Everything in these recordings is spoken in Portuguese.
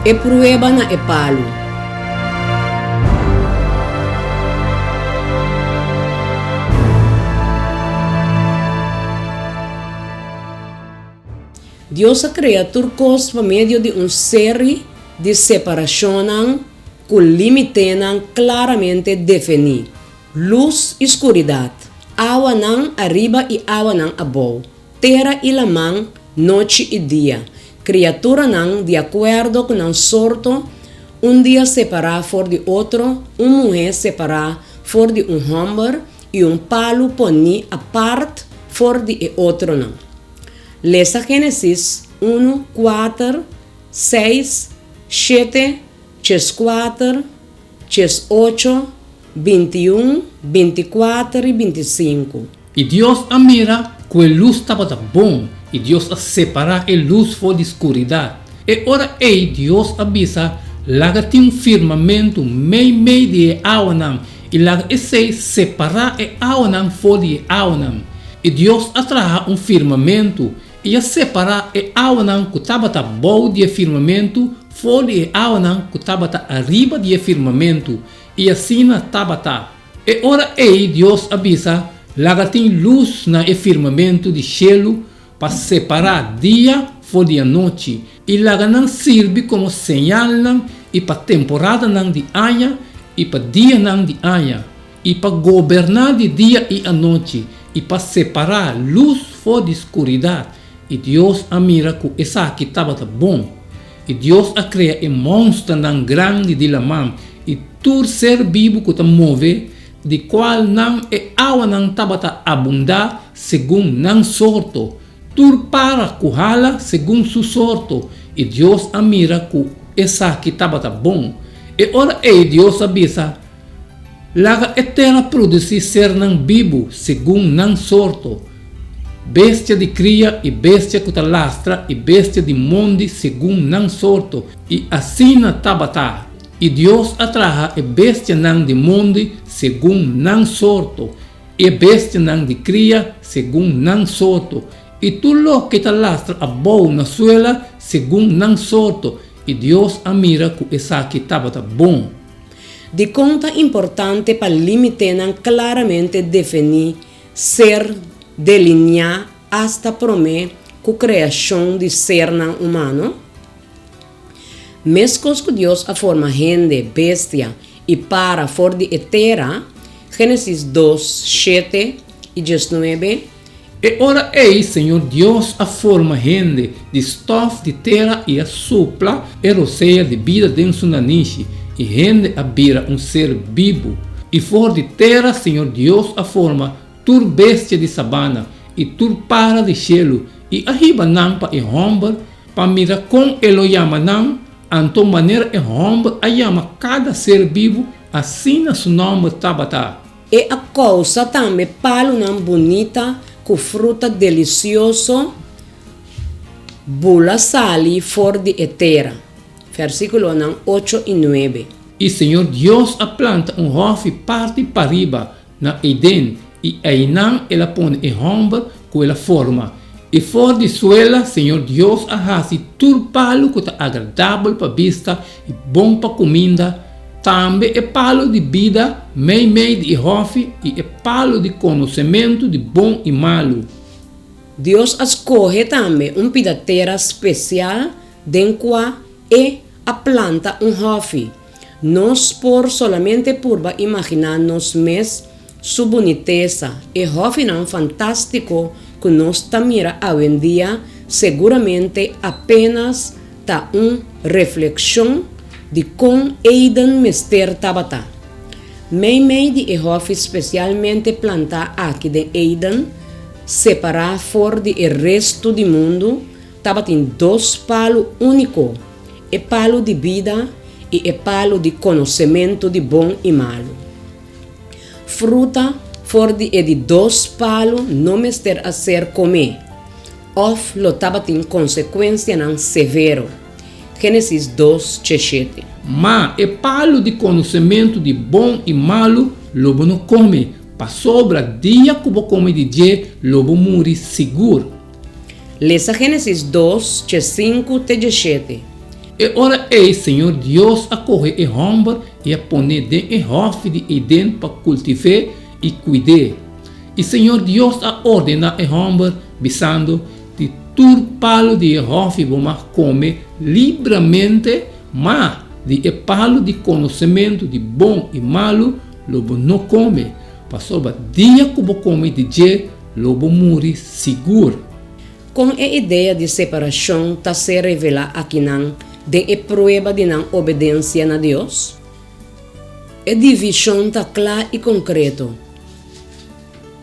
e prueba na e palo. Deus a criatura por meio de série de separação que limitam claramente definir. Luz e escuridade, água não arriba e água não abaixo, terra e lamão, noite e dia. Criatura não de acordo com um sorto, dia separar for de outro, mulher separar for de homem e palo poni a parte for de outro não. Lesa Gênesis 1, 4, 6, 7, 4, 8, 21, 24 e 25. E Deus a mira que a luz estava bom, e Deus a separar a luz for de escuridade. E ora Deus avisa, laga tem firmamento meio de água não, e laga esse separar a água não for de água não. E Deus atrai firmamento, e a separar a água não que estava bom de firmamento, for de água não que estava arriba de firmamento, e assim estava. E ora Deus avisa, laga tem luz na firmamento de cielo, para separar dia for de noite, e laga não serve como señal não, e para temporada não de anha, e para dia não de anha, e para governar de dia e a noite, e para separar luz for de escuridade. E Deus a mira que essa aqui estava bom. E Deus a cria um monstro não grande de la mão, e todo ser vivo que move, de qual não é água não estava abundar segundo não sorto. Tudo para currala segundo su sorto. E Deus a mira que essa aqui estava bom. E ora Deus avisa, laga a terra produzir ser não vivo segundo não sorto. Bestia de cria e bestia que lastra e bestia de monde segundo não sorto. E assim estava. E Deus atraha e bestia não de monde segundo não sorto. E bestia não de cria segundo não sorto. E tudo que lastra a boa na suela segundo não sorto. E Deus a mira que essa aqui estava bom. De conta importante para limitar claramente definir ser delinear hasta prometer com a criação de ser humano. Mesmo que Deus a forma gente, bestia e para for de terra, Gênesis 2, 7 e 19. E ora Senhor Deus a forma gente de estofo de terra e a supla e roceia de vida dentro da niche, e gente a vira ser vivo. E for de terra, Senhor Deus a forma tur bestia de sabana, e tur para de cielo, e arriba nampa e homem, para mirar com ele chama não, anto maneira e homem a chama cada ser vivo, assim na seu nome tabata. E a coisa também palo não bonita, com fruta delicioso, bula sali for de terra. Versículo 8 e 9. E Senhor Deus a planta rofe parte para riba, na Eden, e aí não ela põe e homem com ela forma. E for de suela, Senhor Deus a raci tur palo que está agradável para vista e bom para comida. Também é palo de vida, meio de rofe, e é palo de conhecimento de bom e malo. Deus escolhe também pedateira especial, dentro e a planta rofe. Nós por solamente por imaginar-nos mesmos sua boniteza e rofe não fantástico que nós mira hoje em dia, seguramente apenas reflexão de como Eden mister tabata. Meio de rofe especialmente plantar aqui de Eden, separar fora do resto do mundo, tabata em dois palos únicos, e palo de vida e palo de conhecimento de bom e malo. Fruta fora de dois palos não mister a ser comer, of lo tabata em consequência não severo. Gênesis 2, 7. Mas é palo de conhecimento de bom e malo, lobo não come. Para sobra dia que vou comer de dia, lobo morre seguro. Lesa Gênesis 2, 5 e 7. E ora ei, Senhor Deus, a correr e homem e a poner den e hofe de Eden para cultivar e cuidar. E Senhor Deus a ordena e homem, bisando de tur palo de hofe vamos comer livremente, mas de e palo de conhecimento de bom e malo, lobo não come. Passou o dia que vou comer de dia, lobo morre seguro. Com a ideia de separação está se revelar aqui não, de a prova de não obediência a Deus. A divisão está clara e concreto.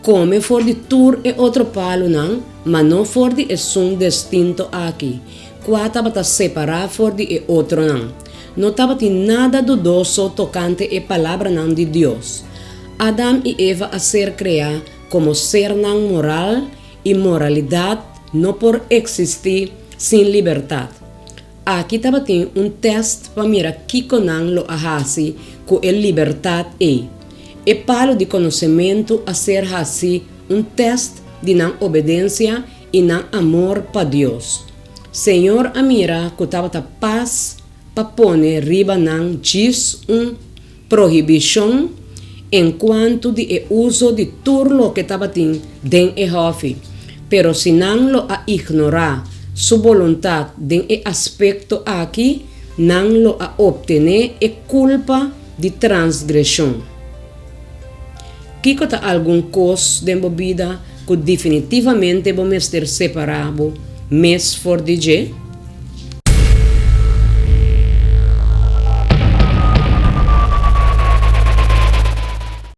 Come for de tur e outro palo não, mas não for de um distinto aqui. Quatro para separar for de e outro não. Não estava nada dudoso tocante a palavra não de Deus. Adão e Eva a ser criados como ser não moral e moralidade não por existir sem liberdade. Aqui estava teste para mirar que não lo ahasi com a liberdade é. E palo de conhecimento a ser assim teste de não obediência e não amor para Deus. Senhor amira que estava paz para pôr riba não diz proibição enquanto de uso de tudo que estava den e hofe. Pero se não lo a ignorar sua vontade den e aspecto aqui, não lo a obtener e culpa de transgressão. Kiko ta algum coisa de vida que definitivamente vamos ter separado, mas for de